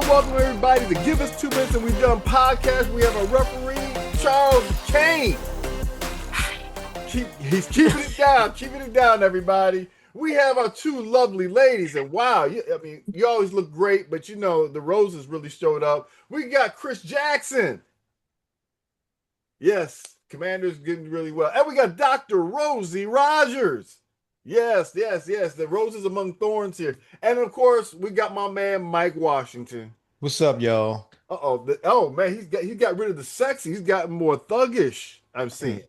welcome everybody to Give Us 2 Minutes and We've Done podcast. We have a referee, Charles Kane. He's keeping it down, everybody. We have our two lovely ladies, and wow, you always look great, but the roses really showed up. We got Chris Jackson. Yes, Commander's getting really well. And we got Dr. Rosie Rogers. Yes, the roses among thorns here. And of course, we got my man Mike Washington. What's up, y'all? Oh man, he got rid of the sexy. He's gotten more thuggish. I'm seeing.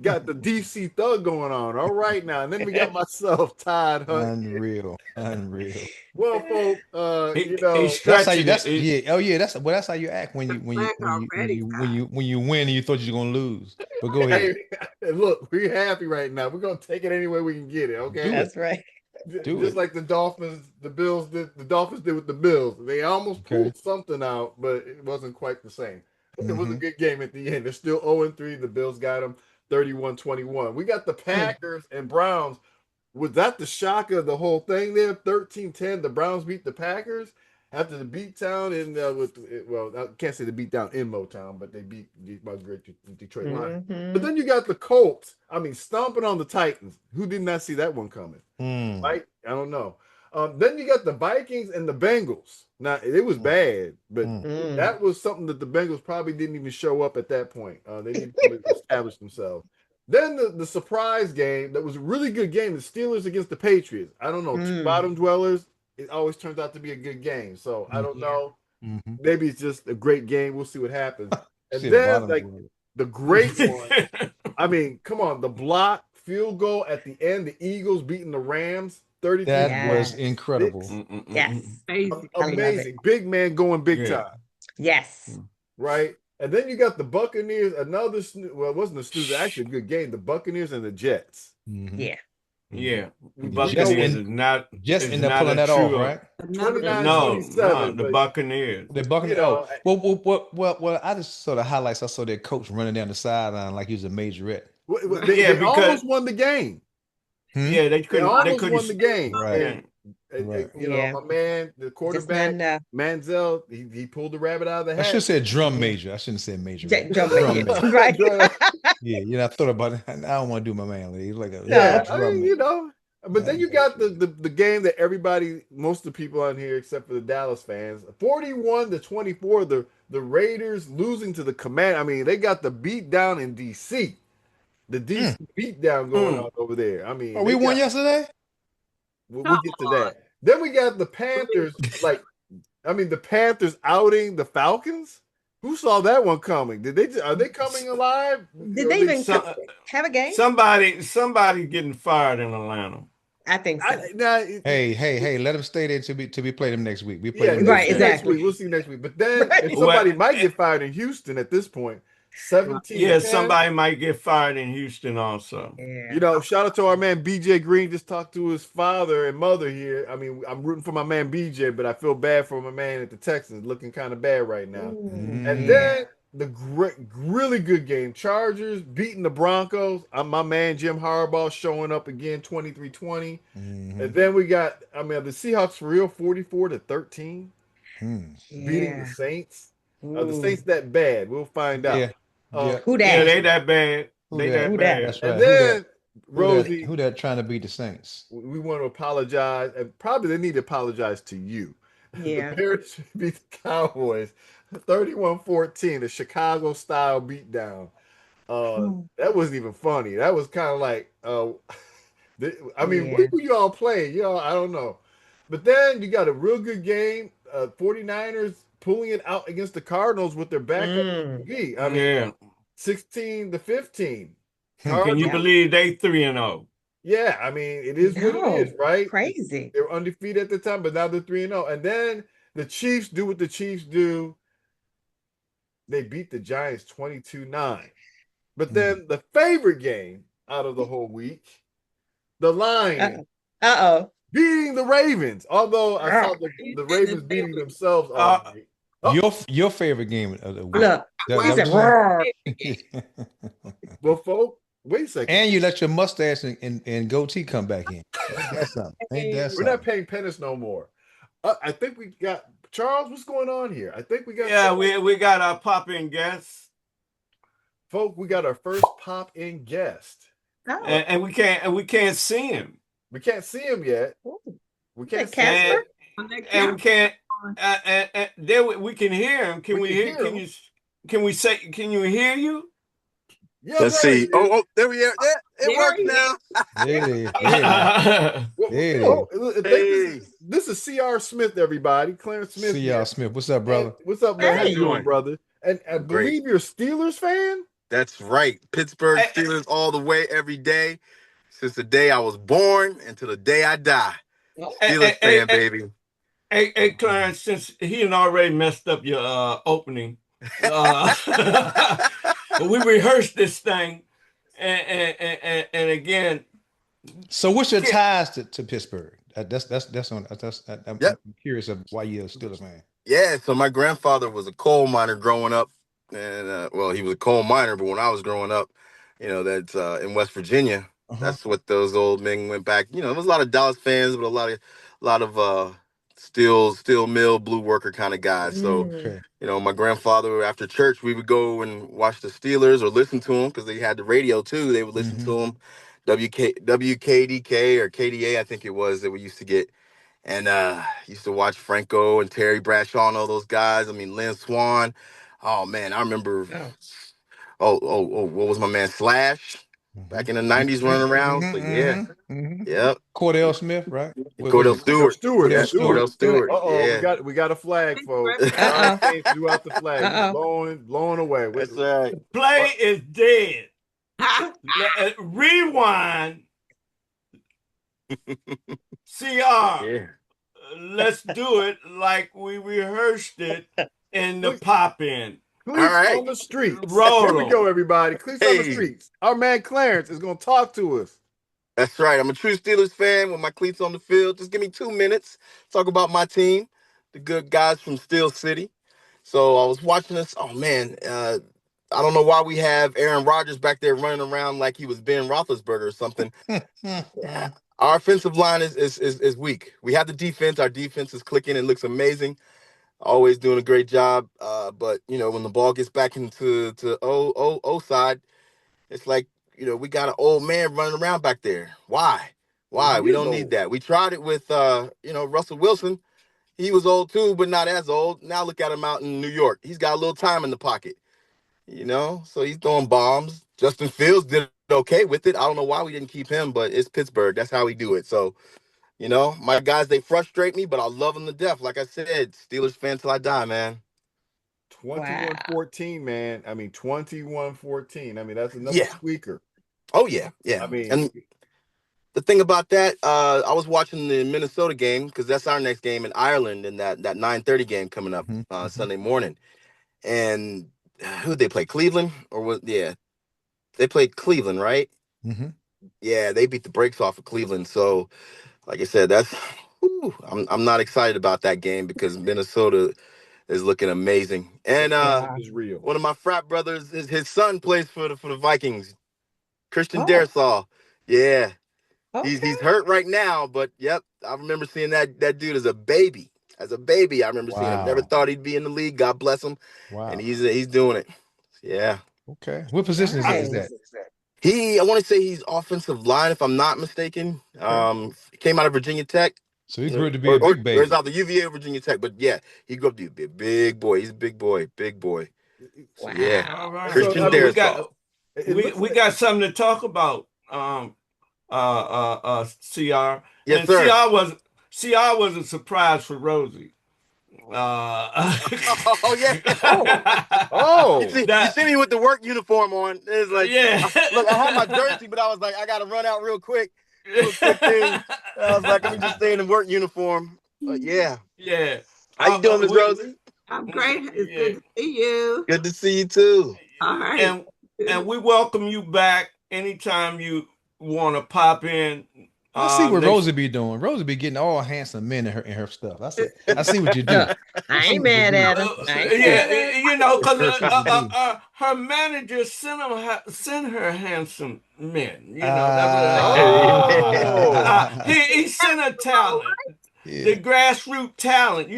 Got the DC thug going on. All right now. And then we got myself, Todd Hunt. Unreal. Well, folks, that's how you. That's how you act when you win and you thought you were gonna lose. But go ahead. Hey, look, we're happy right now. We're gonna take it any way we can get it. Okay, that's right. Just like the Dolphins, the Dolphins did with the Bills. They almost pulled something out, but it wasn't quite the same. It was a good game at the end. They're still 0-3. The Bills got them 31-21. We got the Packers and Browns. Was that the shock of the whole thing there? 13-10. The Browns beat the Packers after the beatdown I can't say the beatdown in Motown, but they beat my great Detroit Lions. But then you got the Colts. Stomping on the Titans. Who did not see that one coming? Right? I don't know. Then you got the Vikings and the Bengals. Now, it was bad, but that was something that the Bengals probably didn't even show up at that point. They didn't really establish themselves. Then the surprise game, that was a really good game, the Steelers against the Patriots. I don't know, two bottom dwellers. It always turns out to be a good game. So I don't know. Maybe it's just a great game. We'll see what happens. And then the great one. Come on, the block field goal at the end, the Eagles beating the Rams. 33. That was incredible. Yes. Amazing. Big man going big time. Yes. Right? And then you got the Buccaneers, it wasn't a snooze, actually a good game. The Buccaneers and the Jets. Yeah. Yeah. Buccaneers is not just end up pulling that off, right? No, the Buccaneers. The Buccaneers. Well, I just saw the highlights. I saw their coach running down the sideline like he was a majorette. They almost won the game. Yeah, they couldn't won the game. Right. My man, the quarterback, Manziel, he pulled the rabbit out of the hat. I should have said drum major. I shouldn't say major. Drum major. Right. Yeah, I thought about it. I don't want to do my man. He's like a But then you got the game that most of the people on here, except for the Dallas fans, 41-24, the Raiders losing to the Command. They got the beat down in DC. The DC beat down going on over there. We won yesterday? We'll get to that. Then we got the Panthers, the Panthers outing the Falcons. Who saw that one coming? Are they coming alive? Did they even have a game? Somebody getting fired in Atlanta. I think so. Hey, let them stay there to be play them next week. We play them exactly. Next week. We'll see next week. But then somebody might get fired in Houston at this point. 17. Yeah, somebody might get fired in Houston also. Yeah. Shout out to our man BJ Green. Just talked to his father and mother here. I'm rooting for my man BJ, but I feel bad for my man at the Texans, looking kind of bad right now. And then the really good game, Chargers beating the Broncos. My man Jim Harbaugh showing up again, 23-20. And then we got, the Seahawks for real, 44-13, beating the Saints. The Saints that bad? We'll find out. Yeah. Who that? Yeah, they that bad. They that bad. That's right. And then Rosie, who that trying to beat the Saints? We want to apologize, and probably they need to apologize to you. Yeah. The Bears beat the Cowboys 31-14, the Chicago style beatdown. That wasn't even funny. That was kind of like, what were you all playing? I don't know. But then you got a real good game. 49ers pulling it out against the Cardinals with their backup. 16-15. Can you believe they 3-0? Yeah, it is what it is, right? Crazy. They were undefeated at the time, but now they're 3-0. And then the Chiefs do what the Chiefs do. They beat the Giants 22-9. But then the favorite game out of the whole week, the Lions beating the Ravens. Although I saw the Ravens beating themselves all night. Your favorite game of the week. Look, well, folks, wait a second. And you let your mustache and goatee come back in. Ain't that something? We're not paying penance no more. I think we got Charles, what's going on here? I think we got. Yeah, we got our pop-in guests. Folks, we got our first pop-in guest. Oh. And we can't see him. We can't see him yet. Ooh. We can't see Casper? him. And we can't. There we can hear him. Can we hear? Can we say? Can you hear you? Yeah, let's see. Oh, there we are. It works now. This is C.R. Smith, everybody. Clarence Smith. C.R. Smith. What's up, brother? Hey, what's up, man? How you doing, brother? And I believe you're a Steelers fan? That's right. Pittsburgh Steelers all the way, every day. Since the day I was born until the day I die. Steelers fan, baby. Hey, Clarence, since he had already messed up your opening, we rehearsed this thing, and again. So, what's your ties to Pittsburgh? I'm curious of why you're a Steelers fan. Yeah, so my grandfather was a coal miner growing up, and he was a coal miner. But when I was growing up, that's in West Virginia. That's what those old men went back. There was a lot of Dallas fans, but a lot of steel mill, blue worker kind of guys. So, my grandfather, after church, we would go and watch the Steelers or listen to them because they had the radio too. They would listen to them, WKDK or KDA, I think it was, that we used to get. And used to watch Franco and Terry Bradshaw and all those guys. I mean, Lynn Swan. Oh, man, I remember. What was my man? Slash. Back in the 90s running around. So, yeah. Yep. Cordell Smith, right? Cordell Stewart. Cordell Stewart. Yeah. We got a flag, folks. Threw out the flag. Blowing away. That's right. The play is dead. Rewind. CR. Yeah. Let's do it like we rehearsed it in the pop-in. Cleats on the streets. Roll. Here we go, everybody. Cleats on the streets. Our man Clarence is going to talk to us. That's right. I'm a true Steelers fan with my cleats on the field. Just give me 2 minutes. Talk about my team, the good guys from Steel City. So I was watching this. Oh, man. I don't know why we have Aaron Rodgers back there running around like he was Ben Roethlisberger or something. Yeah. Our offensive line is weak. We have the defense. Our defense is clicking. It looks amazing. Always doing a great job. But, when the ball gets back into O side, it's like, we got an old man running around back there. Why? We don't need that. We tried it with, Russell Wilson. He was old too, but not as old. Now look at him out in New York. He's got a little time in the pocket, so he's throwing bombs. Justin Fields did okay with it. I don't know why we didn't keep him, but it's Pittsburgh. That's how we do it. So, my guys, they frustrate me, but I love them to death. Like I said, Steelers fan till I die, man. 21-14, man. I mean, 21-14. I mean, that's another squeaker. Oh, yeah. Yeah. I mean, and the thing about that, I was watching the Minnesota game because that's our next game in Ireland and that 9:30 game coming up Sunday morning. And who did they play? Cleveland? They played Cleveland, right? Yeah, they beat the brakes off of Cleveland. So, like I said, I'm not excited about that game because Minnesota is looking amazing. And is real. One of my frat brothers, his son plays for the Vikings, Christian Darrisaw. Yeah. Okay. He's hurt right now, but yep, I remember seeing that dude as a baby. As a baby, I remember seeing him. Never thought he'd be in the league. God bless him. Wow. And he's doing it. Yeah. Okay. What position is that? I want to say he's offensive line, if I'm not mistaken. Came out of Virginia Tech. So he grew up to be a big baby. Or he's out the UVA or Virginia Tech. But yeah, he grew up to be a big boy. He's a big boy. So, yeah. All right. Christian Darrisaw. We got something to talk about. CR. Yes, and sir. CR was a surprise for Rosie. Oh yeah. You see me with the work uniform on. It's like, look, I had my jersey, but I was like, I gotta run out real quick. I was like, let me just stay in the work uniform. But yeah. How you doing, Miss Rosie? I'm great. It's good to see you. Good to see you too. All right. And we welcome you back anytime you want to pop in. I see what Rosie be doing. Rosie be getting all handsome men in her stuff. I see what you do. I ain't mad at him. Because her manager sent her handsome men. He sent her talent, the grassroots talent.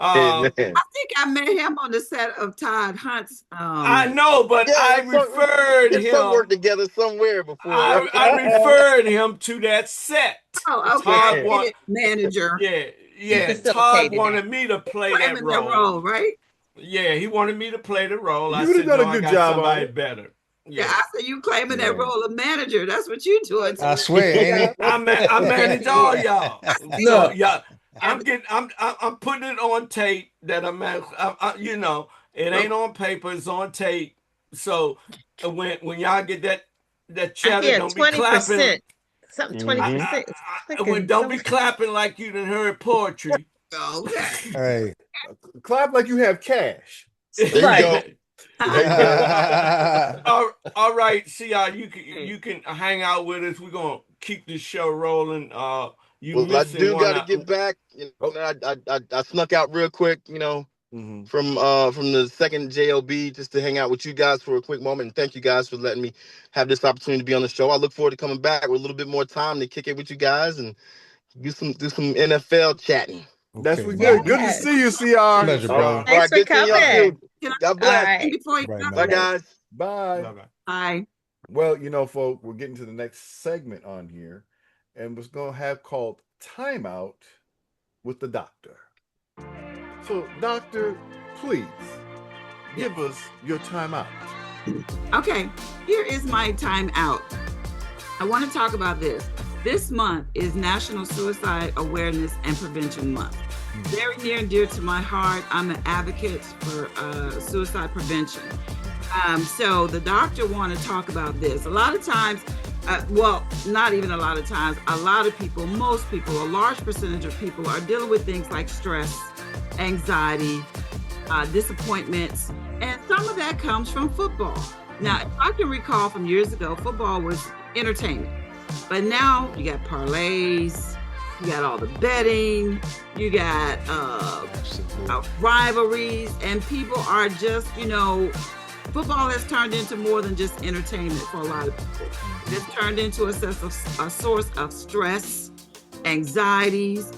I think I met him on the set of Todd Hunt's. I know, but I referred him. Some work together somewhere before. I referred him to that set. Oh, okay. Todd manager. Yeah. Todd wanted me to play that role, right? Yeah, he wanted me to play the role. You would have done a good job. Somebody better. Yeah, I said you claiming that role of manager. That's what you doing. I swear, I manage all y'all. Look, y'all. I'm putting it on tape that it ain't on paper, it's on tape. So when y'all get that chatter, don't be clapping. Something 20%. Don't be clapping like you done heard poetry. Okay. All right. Clap like you have cash. There you go. All right, see y'all. You can hang out with us. We're gonna keep this show rolling. I do got to get back. I snuck out real quick, from the second JOB just to hang out with you guys for a quick moment. And thank you guys for letting me have this opportunity to be on the show. I look forward to coming back with a little bit more time to kick it with you guys and do some NFL chatting. That's what good. Good to see you, CR. Pleasure, bro. Thanks for coming. God bless. Right. Before you Bye, guys. Bye. Bye. Well, folks, we're getting to the next segment on here, and we're going to have called Timeout with the Doctor. So, Doctor, please give us your timeout. Okay, here is my timeout. I want to talk about this. This month is National Suicide Awareness and Prevention Month. Very near and dear to my heart. I'm an advocate for suicide prevention. So the doctor want to talk about this. A lot of times, not even a lot of times, a lot of people, most people, a large percentage of people are dealing with things like stress, anxiety, disappointments, and some of that comes from football. Now, if I can recall from years ago, football was entertainment. But now you got parlays, you got all the betting, you got rivalries, and people are just, football has turned into more than just entertainment for a lot of people. It's turned into a source of stress, anxieties,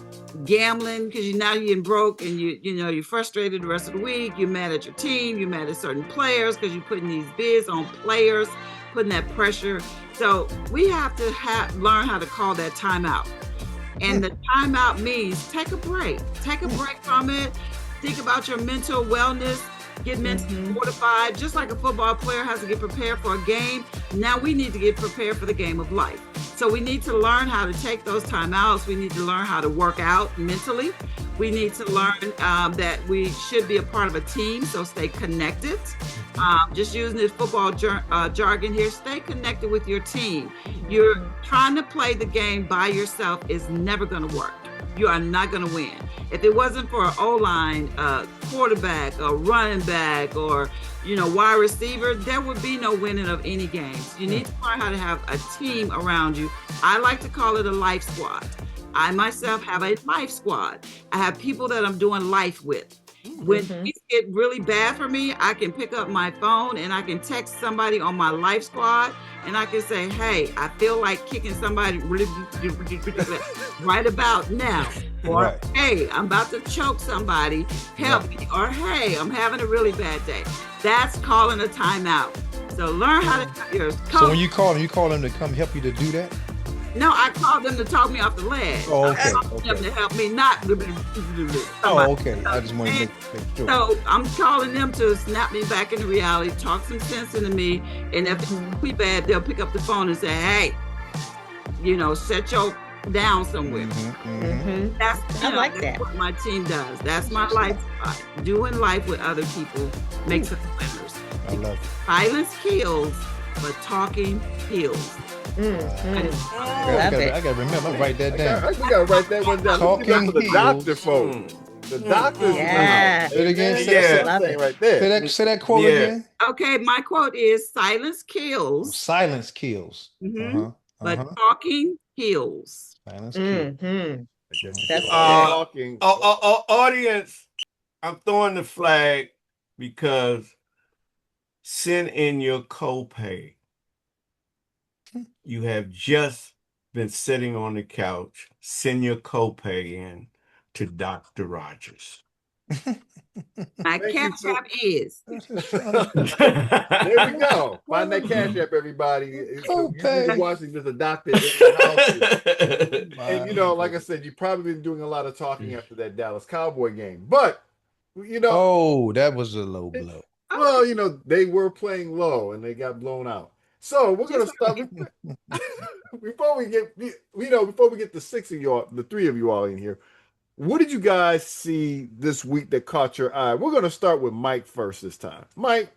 gambling, because now you're getting broke and you're frustrated the rest of the week. You're mad at your team, you're mad at certain players because you're putting these bids on players, putting that pressure. So we have to learn how to call that timeout. And the timeout means take a break. Take a break from it. Think about your mental wellness. Get mentally fortified. Just like a football player has to get prepared for a game, now we need to get prepared for the game of life. So we need to learn how to take those timeouts. We need to learn how to work out mentally. We need to learn that we should be a part of a team, so stay connected. Just using this football jargon here, stay connected with your team. You're trying to play the game by yourself is never going to work. You are not going to win. If it wasn't for an O-line, quarterback, a running back, or wide receiver, there would be no winning of any games. You need to learn how to have a team around you. I like to call it a life squad. I myself have a life squad. I have people that I'm doing life with. When things get really bad for me, I can pick up my phone and I can text somebody on my life squad and I can say, hey, I feel like kicking somebody right about now. Or, hey, I'm about to choke somebody, help me. Or, hey, I'm having a really bad day. That's calling a timeout. So learn how to So when you call them to come help you to do that? No, I called them to talk me off the ledge. Oh, okay. I called them to help me not. Oh, okay. I just want to make sure. So I'm calling them to snap me back into reality, talk some sense into me, and if it's really bad, they'll pick up the phone and say, "Hey, set your down somewhere." I like that. What my team does. That's my life. Doing life with other people makes us winners. I love it. Silence kills, but talking heals. I gotta remember. I'll write that down. I gotta write that one down. Talking for the doctor phone. The doctor's Yeah. Say it again. right there. Say that quote again. Okay, my quote is silence kills. Silence kills. But talking heals. Silence kills. That's talking. Audience, I'm throwing the flag because send in your copay. You have just been sitting on the couch. Send your copay in to Dr. Rogers. My cash app is. There we go. Find that cash app, everybody. So you be watching this adopted in the house. And you know, like I said, you've probably been doing a lot of talking after that Dallas Cowboy game. But you know, oh, that was a low blow. Well, you know, they were playing low and they got blown out. So we're gonna start before we get the six of y'all, the three of you all in here. What did you guys see this week that caught your eye? We're going to start with Mike first this time. Mike,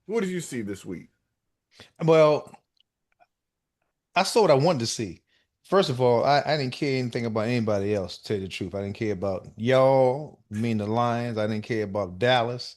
what did you see this week? Well, I saw what I wanted to see. First of all, I didn't care anything about anybody else, to tell you the truth. I didn't care about y'all, the Lions. I didn't care about Dallas.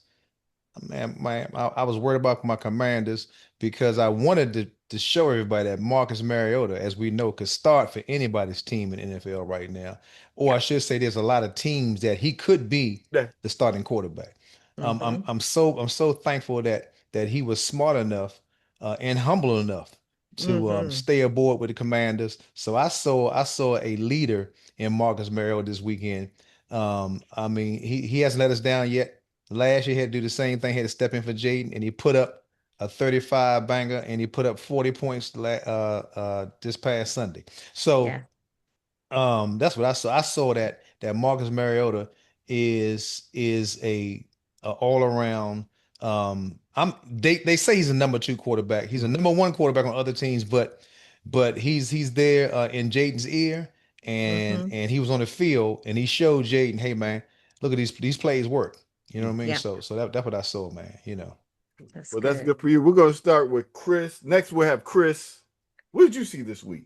Man, I was worried about my Commanders because I wanted to show everybody that Marcus Mariota, as we know, could start for anybody's team in the NFL right now. Or I should say there's a lot of teams that he could be the starting quarterback. I'm so thankful that he was smart enough and humble enough to stay aboard with the Commanders. So I saw a leader in Marcus Mariota this weekend. I mean, he hasn't let us down yet. Last year, he had to do the same thing. He had to step in for Jaden, and he put up a 35 banger, and he put up 40 points this past Sunday. So that's what I saw. I saw that Marcus Mariota is a all around. They say he's a number 2 quarterback. He's a number 1 quarterback on other teams, but he's there in Jaden's ear, and he was on the field, and he showed Jaden, hey man, look at these plays work. You know what I mean? Yeah. So that's what I saw, man. You know. That's good for you. We're going to start with Chris. Next, we'll have Chris. What did you see this week?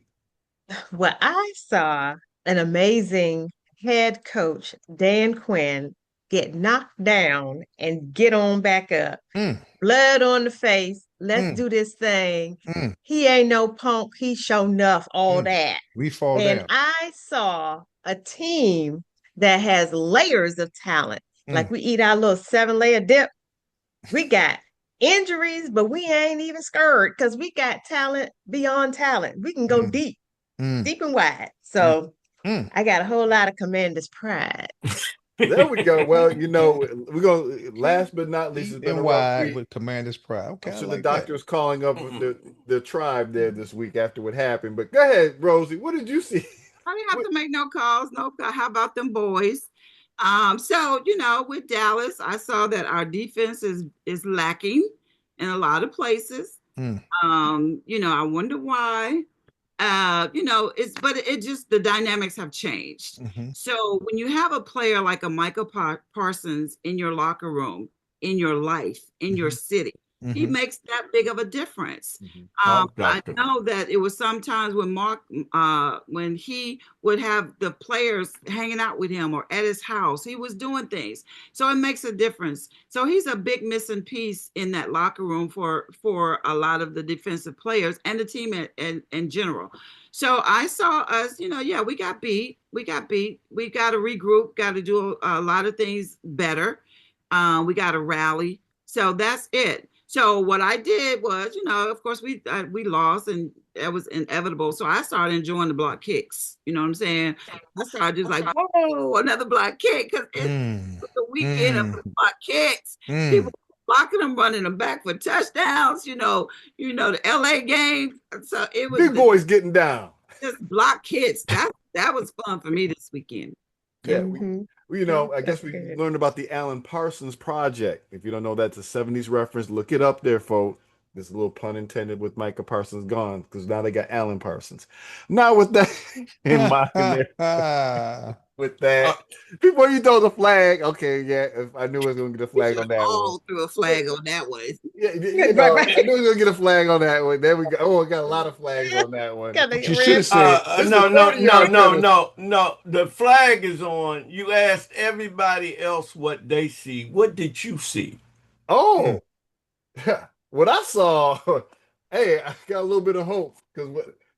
Well, I saw an amazing head coach, Dan Quinn, get knocked down and get on back up. Blood on the face. Let's do this thing. He ain't no punk. He show enough all that. We fall down. And I saw a team that has layers of talent. Like we eat our little 7-layer dip. We got injuries, but we ain't even scared because we got talent beyond talent. We can go deep and wide. So I got a whole lot of Commanders pride. There we go. Well, you know, we're going to, last but not least, it's been a rough week with Commanders pride. Okay. So the doctor's calling up the tribe there this week after what happened. But go ahead, Rosie. What did you see? I didn't have to make no calls. No, how about them boys? So, you know, with Dallas, I saw that our defense is lacking in a lot of places. You know, I wonder why. You know, it just, the dynamics have changed. So when you have a player like a Michael Parsons in your locker room, in your life, in your city, he makes that big of a difference. I know that it was sometimes when Mark, when he would have the players hanging out with him or at his house, he was doing things. So it makes a difference. So he's a big missing piece in that locker room for a lot of the defensive players and the team in general. So I saw us, you know, we got beat. We got to regroup, got to do a lot of things better. We got to rally. So that's it. So what I did was, you know, of course we lost and that was inevitable. So I started enjoying the block kicks. You know what I'm saying? I started just like, whoa, another block kick, because it's the weekend of the block kicks. People blocking them, running them back for touchdowns. You know the LA game. So it was big boys getting down. Just block kicks. That was fun for me this weekend. Yeah. You know, I guess we learned about the Alan Parsons Project. If you don't know, that's a 70s reference. Look it up there, folks. There's a little pun intended with Micah Parsons gone, because now they got Alan Parsons. Now with that in mind, with that, before you throw the flag, okay, if I knew I was going to get a flag on that one. Threw a flag on that one. I knew I was going to get a flag on that one. There we go. Oh, I got a lot of flags on that one. You should have said, no. The flag is on. You asked everybody else what they see. What did you see? Oh, what I saw, hey, I got a little bit of hope, because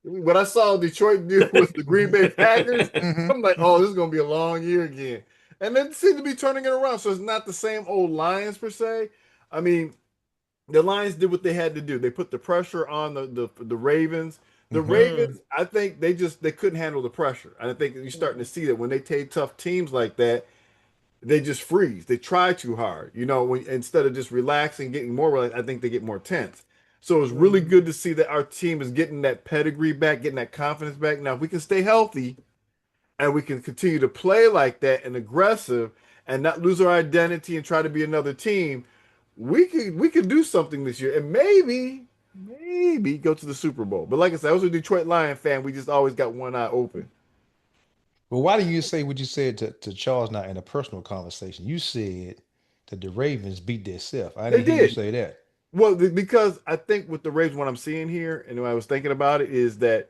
what I saw Detroit do with the Green Bay Packers, I'm like, oh, this is going to be a long year again. And then seem to be turning it around. So it's not the same old Lions per se. I mean, the Lions did what they had to do. They put the pressure on the Ravens. The Ravens, I think they couldn't handle the pressure. I think you're starting to see that when they take tough teams like that, they just freeze. They try too hard. You know, instead of just relaxing, getting more relaxed, I think they get more tense. So it's really good to see that our team is getting that pedigree back, getting that confidence back. Now, if we can stay healthy and we can continue to play like that and aggressive and not lose our identity and try to be another team, we could do something this year and maybe go to the Super Bowl. But like I said, I was a Detroit Lion fan. We just always got one eye open. Well, why didn't you say what you said to Charles now in a personal conversation? You said that the Ravens beat themselves. I They didn't hear you did. say that. Well, because I think with the Ravens, what I'm seeing here, and when I was thinking about it, is that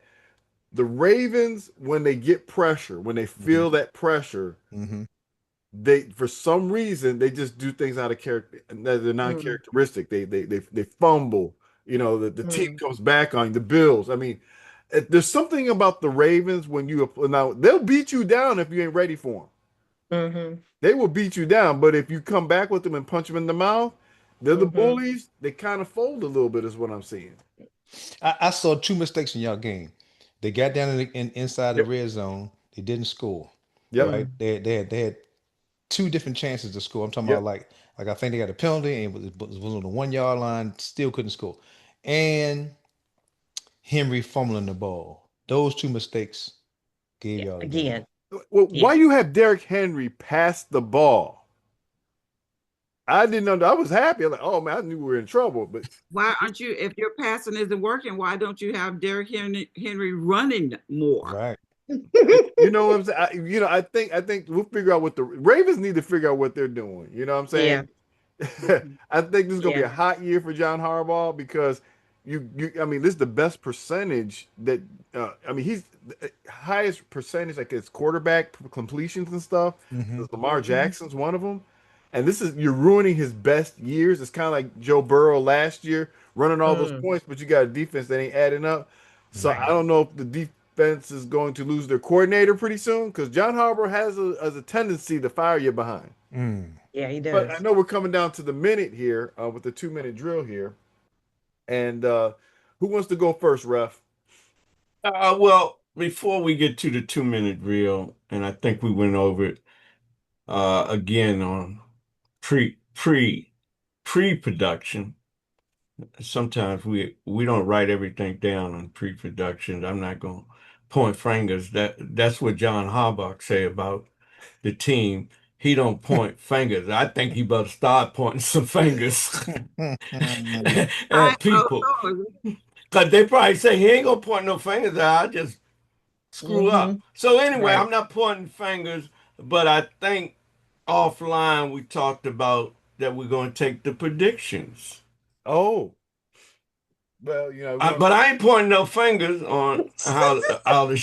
the Ravens, when they get pressure, when they feel that pressure, Mm-hmm. they for some reason they just do things out of character, and they're non-characteristic. They fumble. You know, the team comes back on you, the Bills. I mean, there's something about the Ravens when you now they'll beat you down if you ain't ready for them. Mm-hmm. They will beat you down, but if you come back with them and punch them in the mouth, they're the bullies. They kind of fold a little bit, is what I'm seeing. I saw two mistakes in y'all game. They got down inside the Yep. red zone. They didn't score. Yep. Right? They had two different chances to score. I'm talking Yep. about like I think they got a penalty and was on the 1 yard line, still couldn't score. And Henry fumbling the ball. Those two mistakes gave y'all the game. Again. Well, why you have Derrick Henry pass the ball? I didn't know. I was happy. I'm like, oh man, I knew we were in trouble. But Why aren't you, if your passing isn't working, why don't you have Derrick Henry running more? Right. you know what I'm saying? I think we'll figure out what the Ravens need to figure out what they're doing. You know what I'm saying? I think this is gonna be a hot year for John Harbaugh because I mean, this is the best percentage that I mean, he's the highest percentage like his quarterback completions and stuff. Lamar Jackson's one of them. And you're ruining his best years. It's kind of like Joe Burrow last year, running all those points, but you got a defense that ain't adding up. So I don't know if the defense is going to lose their coordinator pretty soon because John Harbaugh has a tendency to fire you behind. Yeah, he does. But I know we're coming down to the minute here with the 2-minute drill here. And who wants to go first, Ref? Well, before we get to the 2-minute drill, and I think we went over it again on pre-production. Sometimes we don't write everything down on pre-production. I'm not going to point fingers. That's what John Harbaugh say about the team. He don't point fingers. I think he better start pointing some fingers at people. Because they probably say he ain't gonna point no fingers out. I just screw up. So anyway, I'm not pointing fingers, but I think offline we talked about that we're going to take the predictions. Oh, well, but I ain't pointing no fingers on how the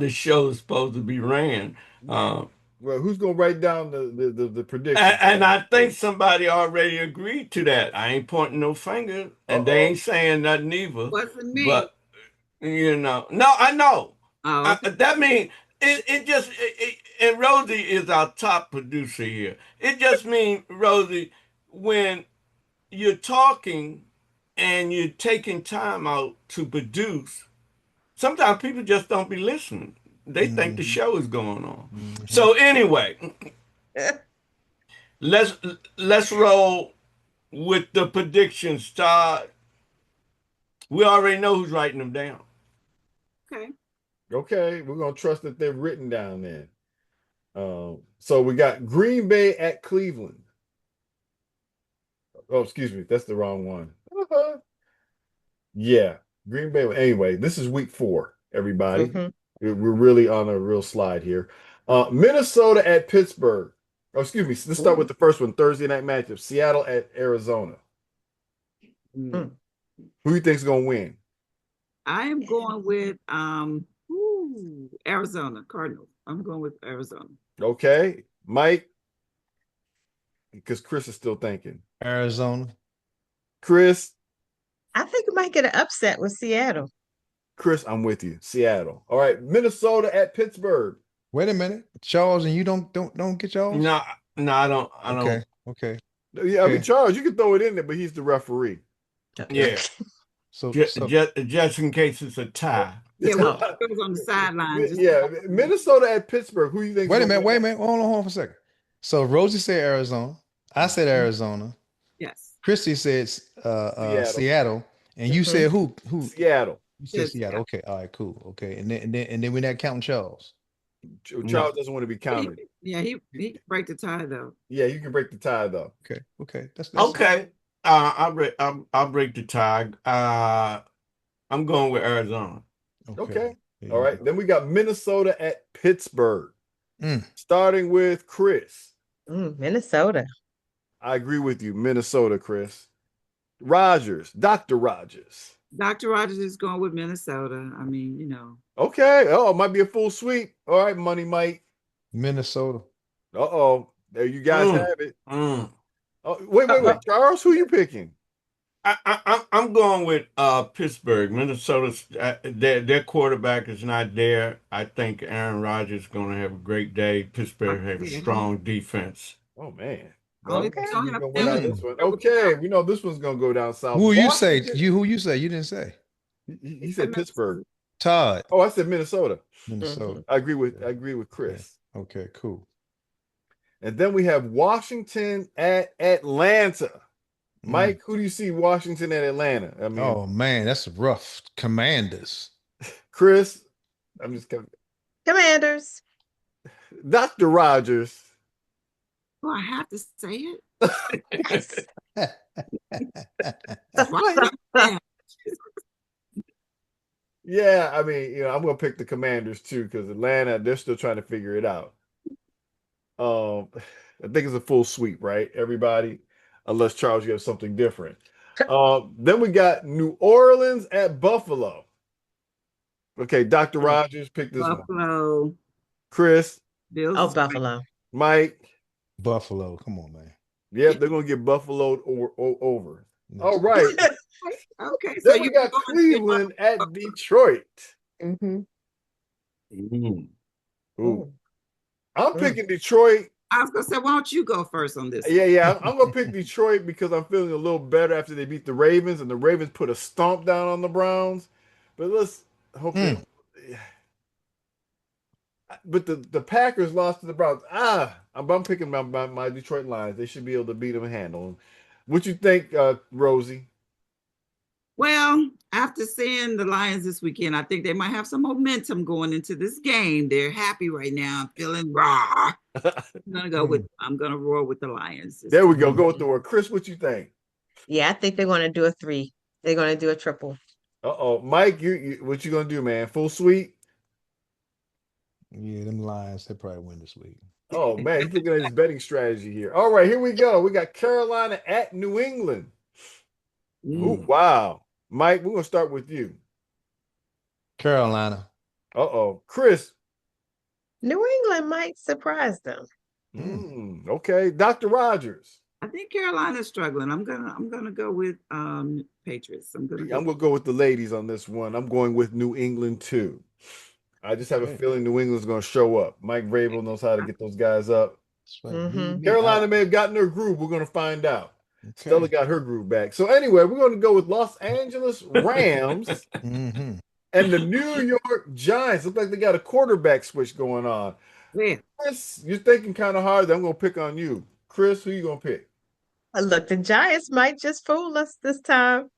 show is supposed to be ran. Well, who's gonna write down the predictions? And I think somebody already agreed to that. I ain't pointing no fingers, and they ain't saying nothing either. Wasn't me. But no, I know. Oh, okay. That means it just and Rosie is our top producer here. It just means, Rosie, when you're talking and you're taking time out to produce, sometimes people just don't be listening. They think the show is going on. So anyway, let's roll with the predictions, Todd. We already know who's writing them down. Okay, we're gonna trust that they're written down then. So we got Green Bay at Cleveland. Oh, excuse me, that's the wrong one. Yeah, Green Bay. Anyway, this is week 4, everybody. We're really on a real slide here. Minnesota at Pittsburgh. Oh, excuse me. Let's start with the first one. Thursday night matchup. Seattle at Arizona. Who do you think is gonna win? I am going with Arizona Cardinals. I'm going with Arizona. Okay, Mike. Because Chris is still thinking. Arizona. Chris. I think we might get an upset with Seattle. Chris, I'm with you. Seattle. All right, Minnesota at Pittsburgh. Wait a minute, Charles, and you don't get y'all? No, I don't. Okay. Yeah, I mean, Charles, you can throw it in there, but he's the referee. Yeah. So just in case it's a tie. Yeah, well, it was on the sidelines. Yeah, Minnesota at Pittsburgh. Who do you think? Wait a minute. Hold on for a second. So Rosie said Arizona. I said Arizona. Yes. Christy said Seattle. And you said who? Seattle. You said Seattle. Okay. All right. Cool. Okay. And then we're not counting Charles. Charles doesn't want to be counted. He can break the tie though. Yeah, you can break the tie though. Okay. That's Okay. I'll break the tie. I'm going with Arizona. Okay. All right. Then we got Minnesota at Pittsburgh. Starting with Chris. Minnesota. I agree with you. Minnesota, Chris. Rogers. Dr. Rogers. Dr. Rogers is going with Minnesota. I mean, you know. Okay. Oh, it might be a full sweep. All right, Money Mike. Minnesota. Uh-oh. There you guys have it. Oh, wait. Charles, who you picking? I'm going with Pittsburgh. Minnesota's their quarterback is not there. I think Aaron Rodgers is going to have a great day. Pittsburgh has a strong defense. Oh man. Okay. Okay, we know this one's gonna go down south. Who you say? Who you say? You didn't say. He said Pittsburgh. Todd. Oh, I said Minnesota. Minnesota. I agree with Chris. Okay, cool. And then we have Washington at Atlanta. Mike, who do you see Washington at Atlanta? I mean, oh man, that's rough. Commanders. Chris, I'm just coming. Commanders. Dr. Rogers. Oh, I have to say it. Yeah, I mean, I'm gonna pick the Commanders too because Atlanta, they're still trying to figure it out. I think it's a full sweep, right? Everybody, unless Charles, you have something different. Then we got New Orleans at Buffalo. Okay, Dr. Rogers, pick this Buffalo. one. Chris. Bills. Oh, Buffalo. Mike. Buffalo. Come on, man. Yep, they're gonna get Buffaloed over. All right. Okay. Then we got Cleveland at Detroit. Mm-hmm. Ooh. I'm picking Detroit. I was gonna say, why don't you go first on this? Yeah. I'm gonna pick Detroit because I'm feeling a little better after they beat the Ravens, and the Ravens put a stomp down on the Browns. But let's hope. But the Packers lost to the Browns. I'm picking my Detroit Lions. They should be able to beat them and handle them. What you think, Rosie? Well, after seeing the Lions this weekend, I think they might have some momentum going into this game. They're happy right now, feeling raw. I'm gonna roar with the Lions. There we go. Go with the word. Chris, what you think? Yeah, I think they're gonna do a 3. They're gonna do a triple. Mike, you what you gonna do, man? Full sweep? Yeah, them Lions, they probably win this week. Oh man, he's looking at his betting strategy here. All right, here we go. We got Carolina at New England. Ooh, wow. Mike, we're gonna start with you. Carolina. Chris. New England might surprise them. Okay. Dr. Rogers. I think Carolina's struggling. I'm gonna go with Patriots. I'm gonna go with the ladies on this one. I'm going with New England too. I just have a feeling New England's going to show up. Mike Vrabel knows how to get those guys up. Carolina may have gotten their groove. We're going to find out. Stella got her groove back. So anyway, we're going to go with Los Angeles Rams and the New York Giants. Look like they got a quarterback switch going on. Yeah. Chris, you're thinking kind of hard. I'm going to pick on you. Chris, who you going to pick? Look, the Giants might just fool us this time.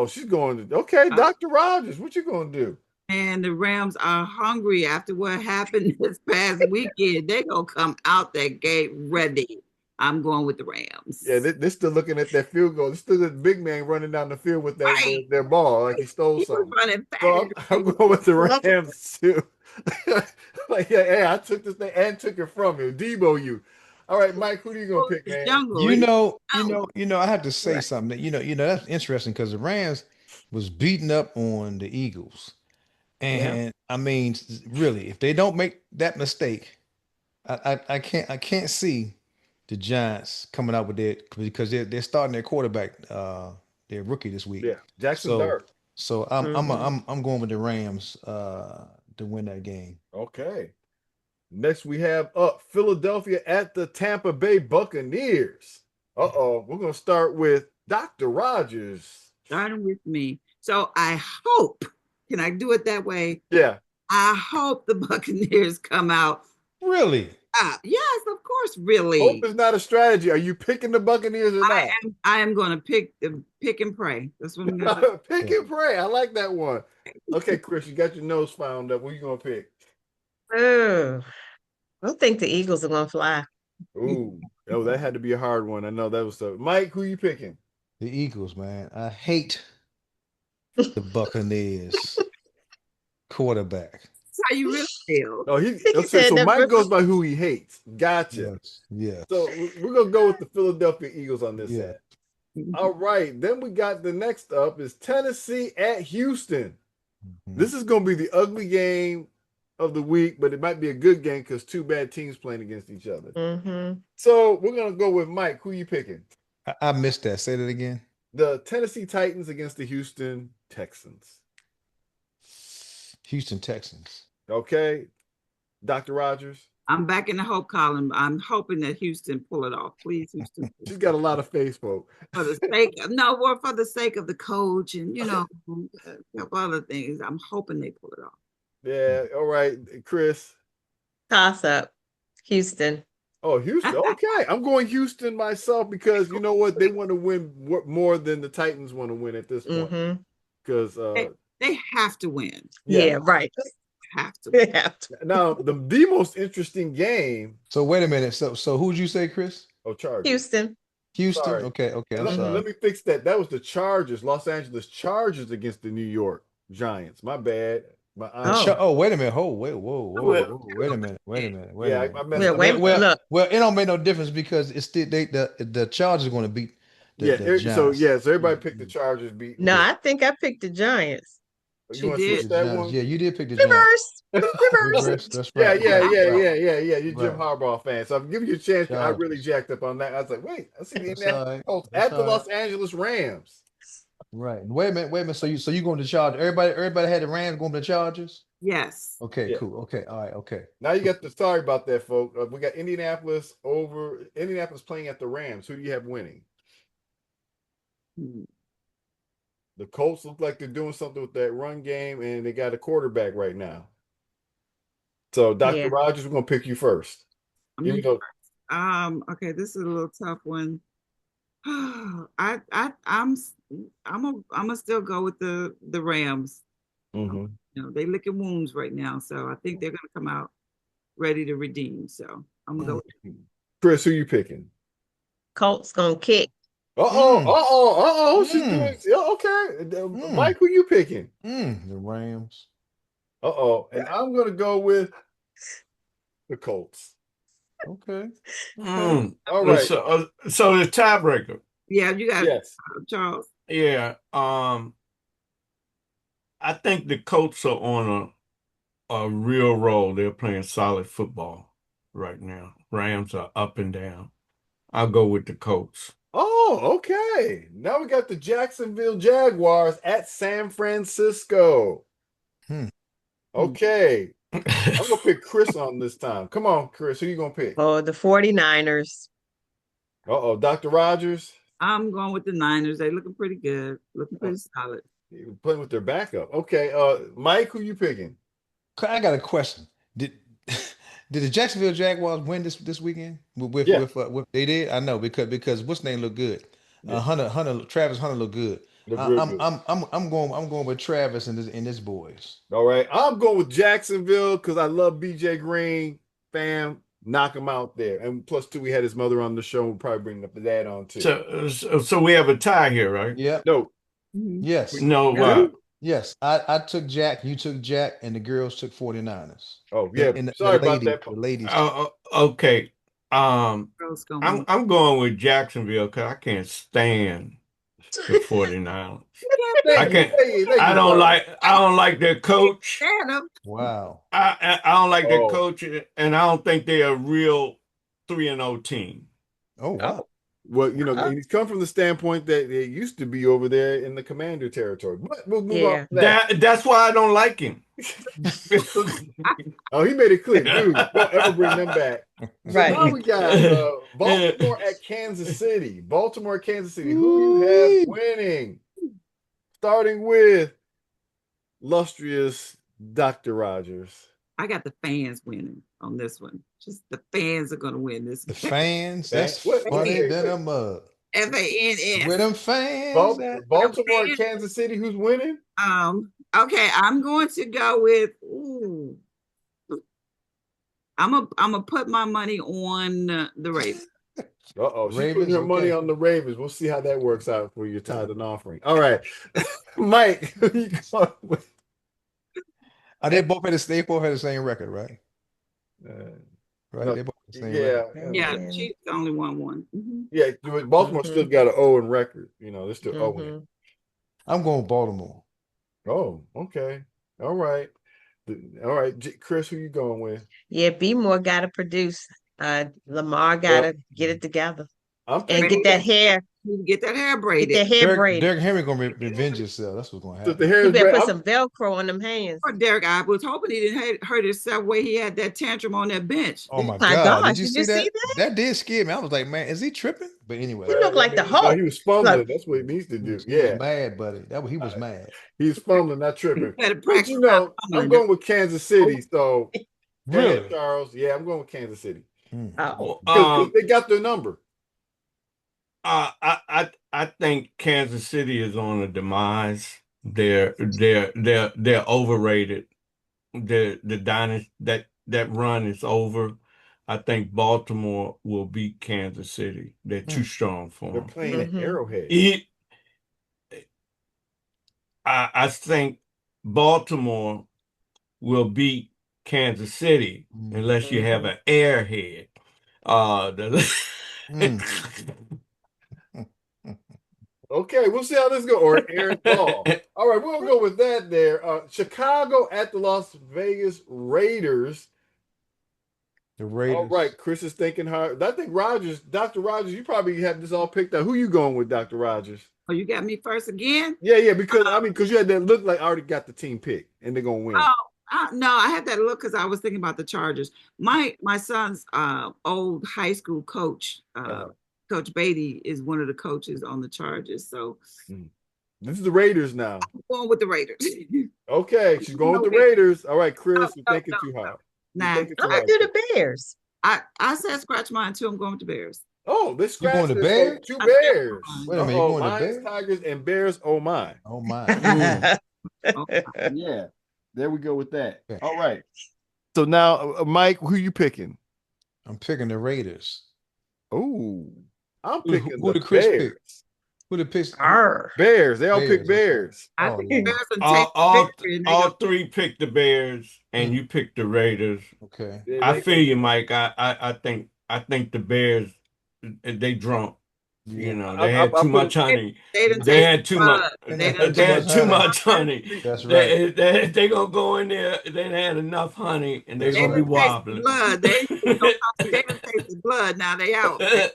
She's going to. Okay, Dr. Rogers, what you going to do? And the Rams are hungry after what happened this past weekend. They're going to come out that gate ready. I'm going with the Rams. Yeah, they're still looking at that field goal. There's still a big man running down the field with their ball like he stole something. So I'm going with the Rams too. Hey, I took this thing and took it from you. Debo you. All right, Mike, who do you going to pick, man? I have to say something. That's interesting because the Rams was beating up on the Eagles. And I mean, really, if they don't make that mistake, I can't see the Giants coming out with it because they're starting their quarterback, their rookie this week. Yeah, Jackson Dart. So I'm going with the Rams to win that game. Okay. Next we have Philadelphia at the Tampa Bay Buccaneers. We're gonna start with Dr. Rogers. Starting with me. So I hope. Can I do it that way? Yeah. I hope the Buccaneers come out. Really? Yes, of course, really. Hope is not a strategy. Are you picking the Buccaneers or not? I am going to pick and pray. That's what I'm going to do. Pick and pray. I like that one. Okay, Chris, you got your nose found up. What are you going to pick? Oh, I don't think the Eagles are going to fly. Ooh, that had to be a hard one. I know that was tough. Mike, who you picking? The Eagles, man. I hate the Buccaneers quarterback. That's how you really feel. Oh, said so that Mike first. goes by who he hates. Gotcha. Yes. So we're gonna go with the Philadelphia Eagles on this Yeah. end. All right. Then we got the next up is Tennessee at Houston. This is gonna be the ugly game of the week, but it might be a good game because two bad teams playing against each other. So we're gonna go with Mike. Who you picking? I missed that. Say that again. The Tennessee Titans against the Houston Texans. Houston Texans. Okay. Dr. Rogers. I'm back in the hope column. I'm hoping that Houston pull it off. Please, Houston. She's got a lot of faith, folks. For the sake of the coach and a couple other things. I'm hoping they pull it off. Yeah. All right, Chris. Toss up. Houston. Oh, Houston. Okay. I'm going Houston myself because you know what? They want to win more than the Titans want to win at this point. Because they have to win. Yeah, right. They have to. Now, the most interesting game. So wait a minute. So who'd you say, Chris? Oh, Chargers. Houston. Sorry. Okay. Let me fix that. That was the Chargers, Los Angeles Chargers against the New York Giants. My bad. Wait a minute. Whoa, wait a minute. Yeah, I messed up. Well, it don't make no difference because it's the Chargers are going to beat the Giants. So everybody picked the Chargers. No, I think I picked the Giants. You want to switch that one? Yeah, you did pick the Reverse. That's right. Yeah. You're Jim Harbaugh fan, so I'm giving you a chance. I really jacked up on that. I was like, wait, I see the Indianapolis Colts at the Los Angeles Rams. Right. Wait a minute. So you going to Chargers? Everybody had the Rams going to the Chargers? Yes. Okay. Cool. Okay. All right. Okay. Now you got sorry about that, folks. We got Indianapolis playing at the Rams. Who do you have winning? The Colts look like they're doing something with that run game, and they got a quarterback right now. So, Dr. Rogers, we're gonna pick you first. Okay, this is a little tough one. I'm gonna still go with the Rams. They licking wounds right now, so I think they're gonna come out ready to redeem. So I'm gonna go with Chris, who you picking? Colts gonna kick. She's doing okay. Mike, who you picking? The Rams. And I'm gonna go with the Colts. Okay. All right. So the tiebreaker. Yeah, you got Charles. Yeah. I think the Colts are on a real roll. They're playing solid football right now. Rams are up and down. I'll go with the Colts. Oh, okay. Now we got the Jacksonville Jaguars at San Francisco. Okay. I'm going to pick Chris on this time. Come on, Chris. Who you going to pick? Oh, the 49ers. Dr. Rogers? I'm going with the Niners. They're looking pretty good. Looking pretty solid. Playing with their backup. Okay. Mike, who you picking? I got a question. Did the Jacksonville Jaguars win this weekend? With they did? I know because what's name looked good. Travis Hunter looked good. I'm going with Travis and his boys. All right. I'm going with Jacksonville because I love BJ Green. Fam, knock him out there. And plus two, we had his mother on the show. We'll probably bring up the dad on too. So we have a tie here, right? Yeah. No. Yes. No. Yes, I took Jack, you took Jack, and the girls took 49ers. Oh, yeah. Sorry about that. The ladies. Okay. I'm going with Jacksonville because I can't stand the 49ers. I don't like their coach. Wow. I don't like their coach, and I don't think they're a real 3-0 team. Oh, wow. Well, he's come from the standpoint that they used to be over there in the Commander territory. But we'll move on. That's why I don't like him. He made it clear. Dude, don't ever bring them back. Right. So now we got Baltimore at Kansas City. Who you have winning? Starting with illustrious Dr. Rogers. I got the fans winning on this one. Just the fans are gonna win this. The fans, that's What- funny wait, than wait. a mug. FANS. Where them fans at? Baltimore, Kansas City, who's winning? Okay, I'm going to go with I'm gonna put my money on the Ravens. Uh-oh, she's Ravens, putting her money okay. on the Ravens. We'll see how that works out for your tithe and offering. All right. Mike, who you going with? They both had the same record, right? Right? No, They both had the same yeah. record. Yeah, the Chiefs only won one. Yeah, Baltimore still got an Owen record. You know, they're still Owen. I'm going Baltimore. Oh, okay. All right. All right. Chris, who you going with? Yeah, B More got to produce. Lamar got to get it together I'm and picking get that hair. Get that hair braided. Get that hair braided. Derrick Henry gonna revenge himself. That's what's gonna happen. the hair He is better braided. put some Velcro on them hands. Or Derek, I was hoping he didn't hurt himself where he had that tantrum on that bench. Oh my My God! gosh, Did you see that? That did scare me. I was like, man, is he tripping? But anyway, He looked like the No, Hulk. he was fumbling. Look. That's what he needs to do. he was mad, buddy. He was mad. He's fumbling, not tripping. Better But practice you know, not I'm fumbling. going with Kansas City. So, Really? Charles, yeah, I'm going with Kansas City. Oh. Because they got their number. I think Kansas City is on a demise. They're overrated. The dynasty that run is over. I think Baltimore will beat Kansas City. They're too strong for They're them. playing at Arrowhead. I think Baltimore will beat Kansas City unless you have an airhead. Okay, we'll see how this goes. Or Aaron Ball. All right, we'll go with that there. Chicago at the Las Vegas Raiders. The Raiders. All right, Chris is thinking hard. I think Dr. Rogers, you probably have this all picked out. Who you going with, Dr. Rogers? Oh, you got me first again? Yeah, because you had that look like I already got the team picked and they're gonna win. No, I had that look because I was thinking about the Chargers. My son's old high school coach, Coach Beatty, is one of the coaches on the Chargers. So this is the Raiders now. I'm going with the Raiders. Okay, she's going with the Raiders. All right, Chris, you're thinking too hard. Nah, I'm gonna do the Bears. I said scratch mine too. I'm going with the Bears. Oh, they scratched going to Bears? Two Bears. Wait a minute, you going to Lions, Bears? Tigers, and Bears. Oh my. Oh my. Yeah. There we go with that. Okay. All right. So now, Mike, who you picking? I'm picking the Raiders. Oh, I'm picking who the Chris Bears. pick? Who the pitch? Bears. They all pick Bears. I think Bears and all three picked the Bears, and you picked the Raiders. Okay. I feel you, Mike. I think the Bears, they drunk. You know, they had too much honey. They had too much. They had too much honey. That's right. They gonna go in there. They had enough honey, and they're gonna be wobbling. Blood. They didn't taste the blood. Now they out. They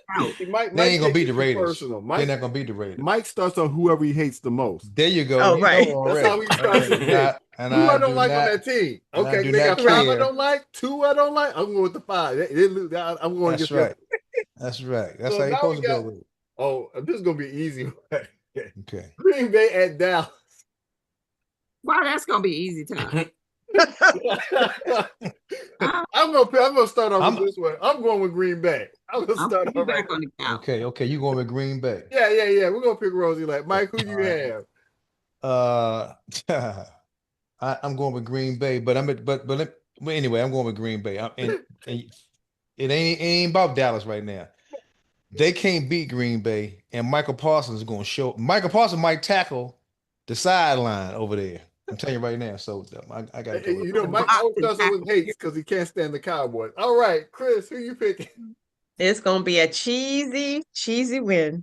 ain't gonna beat the Raiders. They're not gonna beat the Raiders. Mike starts on whoever he hates the most. There you go. Oh, right. That's how he starts his pick. And Who I don't like on that team. Okay, they got 5 I don't like, 2 I don't like. I'm going with the 5. I'm going That's right. That's right. That's how you're supposed to go with it. Oh, this is gonna be easy. Okay. Green Bay at Dallas. Wow, that's gonna be easy time. I'm gonna start off with this one. I'm going with Green Bay. I'm gonna start off back on the couch. Okay. You going with Green Bay? Yeah. We're gonna pick Rosie. Like Mike, who do you have? I'm going with Green Bay, but anyway, I'm going with Green Bay. And it ain't about Dallas right now. They can't beat Green Bay, and Michael Parsons is going to show. Michael Parsons might tackle the sideline over there. I'm telling you right now. So I got to. You know, Mike always does it with hates because he can't stand the Cowboys. All right, Chris, who you picking? It's going to be a cheesy win.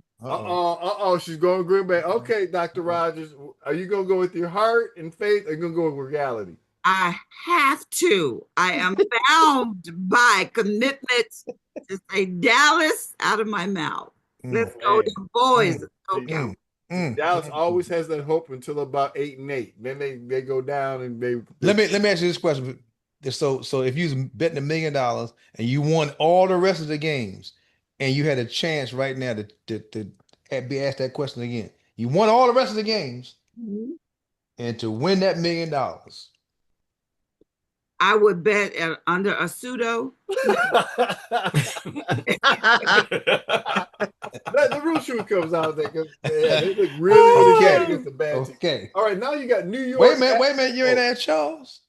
She's going Green Bay. Okay, Dr. Rogers, are you going to go with your heart and faith, or are you going to go with reality? I have to. I am bound by commitments to say Dallas out of my mouth. Let's go to boys. Dallas always has that hope until about 8-8. Then they go down and they. Let me ask you this question. So if you was betting $1 million and you won all the rest of the games, and you had a chance right now to be asked that question again, you won all the rest of the games, and to win that $1 million. I would bet under a pseudo. The real shoe comes out there because they look really good against the bad team. Okay. All right, now you got New York. Wait a minute. You ain't asked Charles.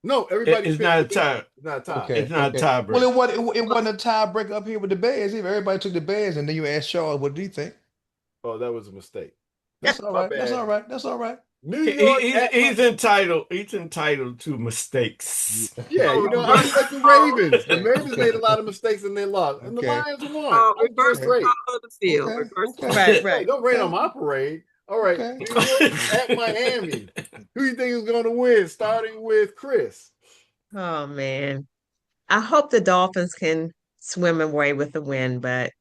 No, everybody. It's not a tie. It's not a tie. Okay. It's not a tiebreaker. Well, it wasn't a tiebreaker up here with the Bears either. Everybody took the Bears, and then you asked Charles, what do you think? Oh, that was a mistake. That's all right. That's all right. That's all right. New York. He's entitled. He's entitled to mistakes. Yeah, you know, I mean, like the Ravens. The Ravens made a lot of mistakes and they lost, and the Lions won. Reverse the color of the field. Right. Don't rain on my parade. All right, New York at Miami. Who you think is going to win? Starting with Chris. Oh man, I hope the Dolphins can swim away with the win, but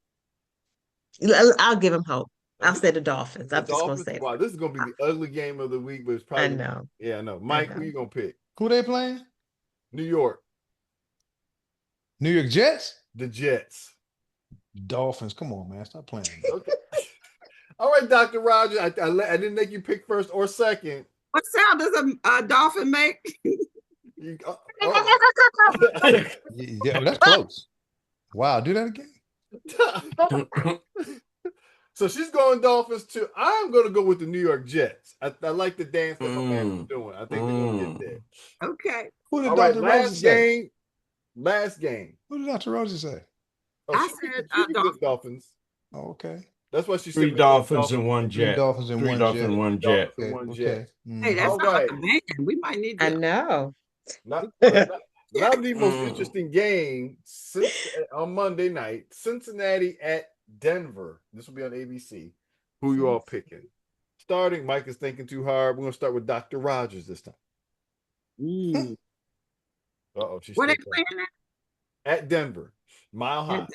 I'll give them hope. I'll say the Dolphins. I'm just going to say wow, this is going to be the ugly game of the week, but it's probably. I know. Yeah, I know. Mike, who you going to pick? Who they playing? New York. New York Jets? The Jets. Dolphins. Come on, man. Stop playing. Okay. All right, Dr. Rogers. I didn't make you pick first or second. What sound does a dolphin make? Yeah, that's close. Wow, do that again. So she's going Dolphins too. I'm going to go with the New York Jets. I like the dance that my man is doing. I think they're going to get there. Okay. Who did Dr. Rosie say? Last game. What did Dr. Rosie say? Oh, I said Dolphins. Oh, okay. That's what she said. 3 Dolphins and 1 Jet. 3 Dolphins and 1 Jet. 1 Jet. Okay. Hey, that's not like a man. We might need to. I know. Not the most interesting game on Monday night. Cincinnati at Denver. This will be on ABC. Who you all picking? Starting, Mike is thinking too hard. We're going to start with Dr. Rogers this time. Uh-oh. Where they playing at Denver. Mile High.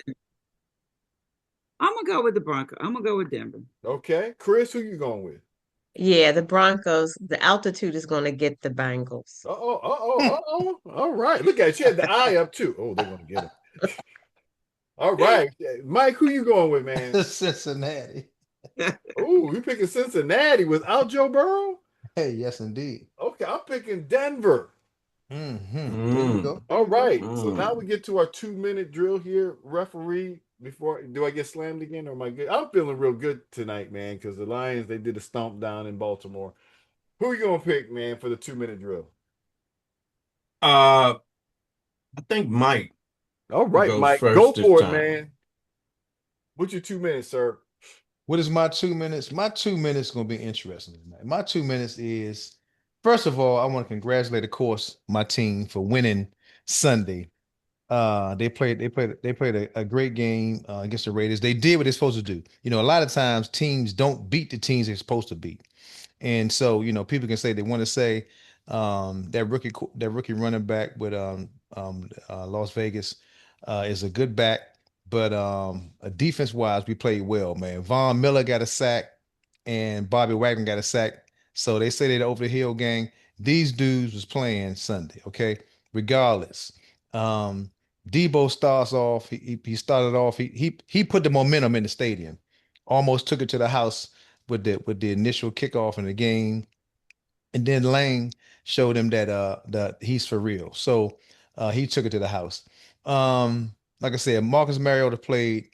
I'm going to go with the Broncos. I'm going to go with Denver. Okay. Chris, who you going with? Yeah, the Broncos. The altitude is going to get the Bengals. All right. Look at it. She had the eye up too. Oh, they're going to get it. All right. Mike, who you going with, man? Cincinnati. Oh, you picking Cincinnati without Joe Burrow? Hey, yes, indeed. Okay, I'm picking Denver. There you go. All right. So now we get to our 2-minute drill here. Referee, do I get slammed again or am I good? I'm feeling real good tonight, man, because the Lions, they did a stomp down in Baltimore. Who are you going to pick, man, for the 2-minute drill? I think Mike. All right, Mike. Go for it, man. What's your 2 minutes, sir? What is my 2 minutes? My 2 minutes is going to be interesting tonight. My 2 minutes is, first of all, I want to congratulate, of course, my team for winning Sunday. They played a great game against the Raiders. They did what they're supposed to do. You know, a lot of times teams don't beat the teams they're supposed to beat. And so, you know, people can say they want to say that rookie running back with Las Vegas is a good back, but defense wise, we played well, man. Von Miller got a sack and Bobby Wagner got a sack. So they say they're the over the hill gang. These dudes was playing Sunday, okay? Regardless. Debo starts off. He started off. He put the momentum in the stadium. Almost took it to the house with the initial kickoff in the game, and then Lane showed him that he's for real. So he took it to the house. Like I said, Marcus Mariota played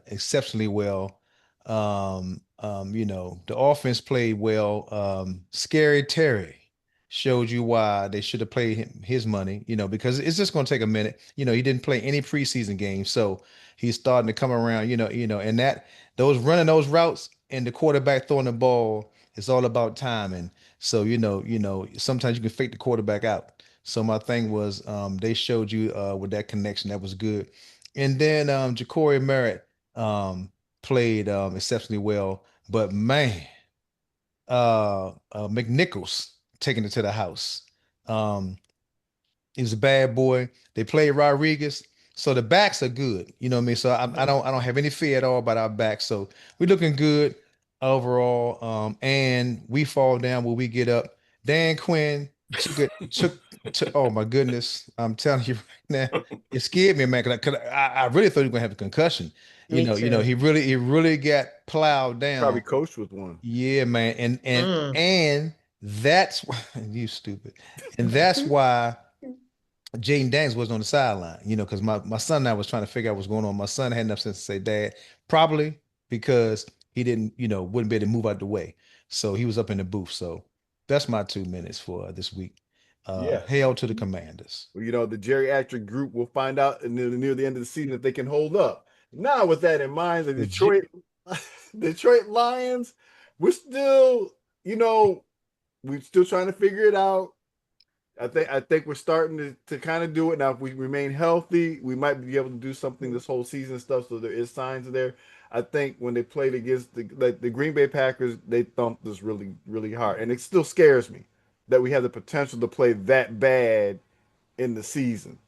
exceptionally well. You know, the offense played well. Scary Terry showed you why they should have paid his money, you know, because it's just going to take a minute. You know, he didn't play any preseason games, so he's starting to come around, you know, and those running those routes and the quarterback throwing the ball, it's all about timing. So, you know, sometimes you can fake the quarterback out. So my thing was they showed you with that connection, that was good. And then Ja'Cory Merritt played exceptionally well, but man, McNichols taking it to the house. He was a bad boy. They played Rodriguez. So the backs are good. You know what I mean? So I don't have any fear at all about our backs. So we're looking good overall. And we fall down where we get up. Dan Quinn took oh my goodness. I'm telling you right now, it scared me, man, because I really thought he was gonna have a concussion. You know, he really got plowed down. Probably coached with one. Yeah, man. And that's why you stupid. And that's why Jaden Daniels wasn't on the sideline, because my son and I was trying to figure out what's going on. My son had enough sense to say, Dad, probably because he didn't, wouldn't be able to move out the way. So he was up in the booth. So that's my 2 minutes for this week. Yeah. Hail to the Commanders. Well, the geriatric group will find out near the end of the season if they can hold up. Now, with that in mind, the Detroit Lions, we're still, we're still trying to figure it out. I think we're starting to kind of do it now. If we remain healthy, we might be able to do something this whole season stuff. So there is signs there. I think when they played against the Green Bay Packers, they thumped us really, really hard, and it still scares me that we have the potential to play that bad in the season.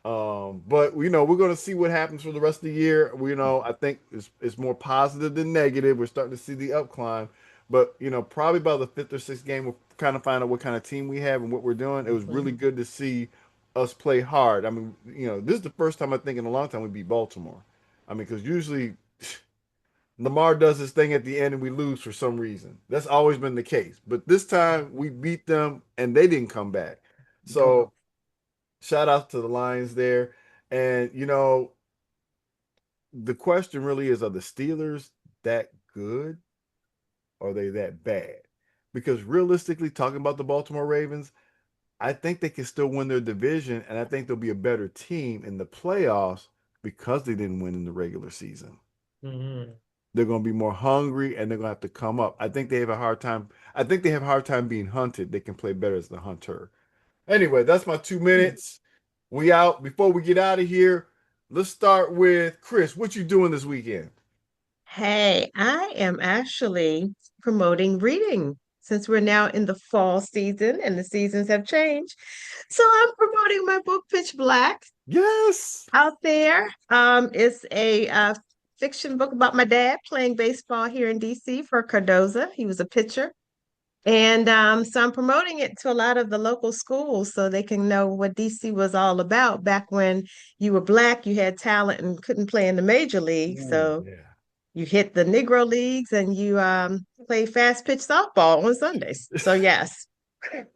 But we're going to see what happens for the rest of the year. I think it's more positive than negative. We're starting to see the up climb, but probably by the fifth or sixth game, we'll kind of find out what kind of team we have and what we're doing. It was really good to see us play hard. I mean, this is the first time I think in a long time we beat Baltimore. I mean, because usually Lamar does his thing at the end and we lose for some reason. That's always been the case. But this time we beat them and they didn't come back. So shout out to the Lions there. And, the question really is, are the Steelers that good? Or are they that bad? Because realistically, talking about the Baltimore Ravens, I think they can still win their division, and I think they'll be a better team in the playoffs because they didn't win in the regular season. Mm-hmm. They're going to be more hungry, and they're going to have to come up. I think they have a hard time. I think they have a hard time being hunted. They can play better as the hunter. Anyway, that's my 2 minutes. We out. Before we get out of here, let's start with Chris. What you doing this weekend? Hey, I am actually promoting reading since we're now in the fall season and the seasons have changed. So I'm promoting my book, Pitch Black. Yes. Out there. It's a fiction book about my dad playing baseball here in DC for Cardoza. He was a pitcher. And so I'm promoting it to a lot of the local schools so they can know what DC was all about back when you were Black, you had talent and couldn't play in the major league. So you hit the Negro leagues and you play fast pitch softball on Sundays. So yes.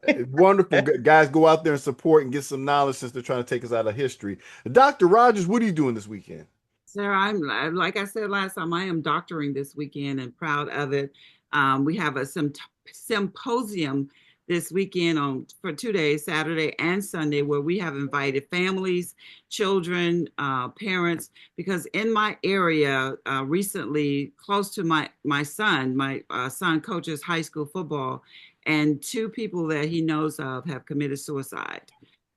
It's wonderful. Guys, go out there and support and get some knowledge since they're trying to take us out of history. Dr. Rogers, what are you doing this weekend? Sir, I'm like I said last time, I am doctoring this weekend and proud of it. We have a symposium this weekend for 2 days, Saturday and Sunday, where we have invited families, children, parents, because in my area recently, close to my son coaches high school football, and 2 people that he knows of have committed suicide.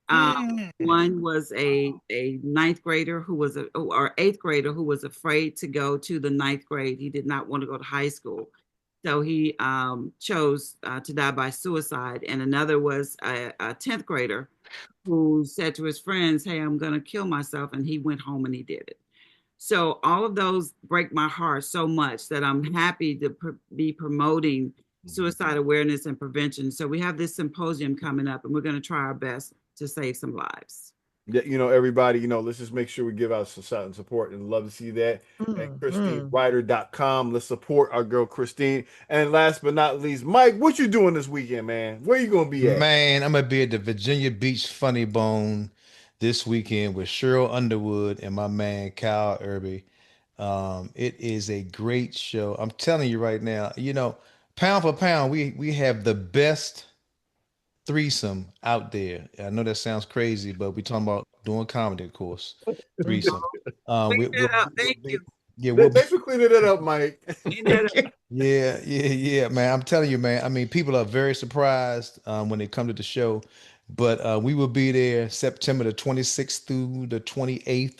One was a ninth grader or eighth grader who was afraid to go to the ninth grade. He did not want to go to high school. So he chose to die by suicide. And another was a 10th grader who said to his friends, hey, I'm going to kill myself. And he went home and he did it. So all of those break my heart so much that I'm happy to be promoting suicide awareness and prevention. So we have this symposium coming up and we're going to try our best to save some lives. Yeah, everybody, let's just make sure we give out some shout and support, and love to see that at ChristineWriter.com. Let's support our girl Christine. And last but not least, Mike, what you doing this weekend, man? Where you gonna be at? Man, I'm gonna be at the Virginia Beach Funny Bone this weekend with Cheryl Underwood and my man Kyle Irby. It is a great show. I'm telling you right now, pound for pound, we have the best threesome out there. I know that sounds crazy, but we're talking about doing comedy, of course. Threesome. Thank you. Yeah, thanks for cleaning that up, Mike. Yeah, man. I'm telling you, man. I mean, people are very surprised when they come to the show, but we will be there September the 26th through the 28th.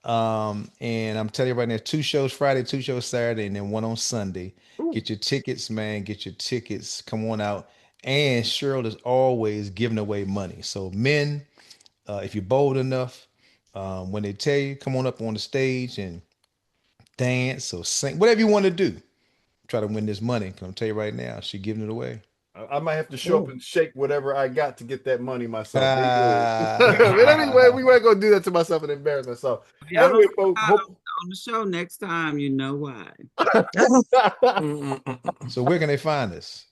And I'm telling you right now, 2 shows Friday, 2 shows Saturday, and then 1 on Sunday. Ooh. Get your tickets, man. Get your tickets. Come on out. And Cheryl is always giving away money. So men, if you're bold enough, when they tell you, come on up on the stage and dance or sing, whatever you want to do, try to win this money. Because I'm tell you right now, she's giving it away. I might have to show up and shake whatever I got to get that money myself. But anyway, we weren't going to do that to myself and embarrass myself. Yeah, anyway, folks, on the show next time, you know why. So where can they find us?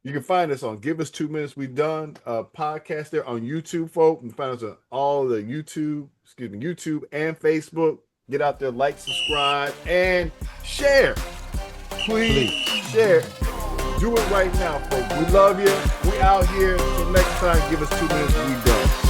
You can find us on Give Us 2 Minutes We Done podcast there on YouTube, folks. You can find us on all the YouTube and Facebook. Get out there, like, subscribe, and share. Please share. Do it right now, folks. We love you. We out here. Until next time, Give Us 2 Minutes We Done.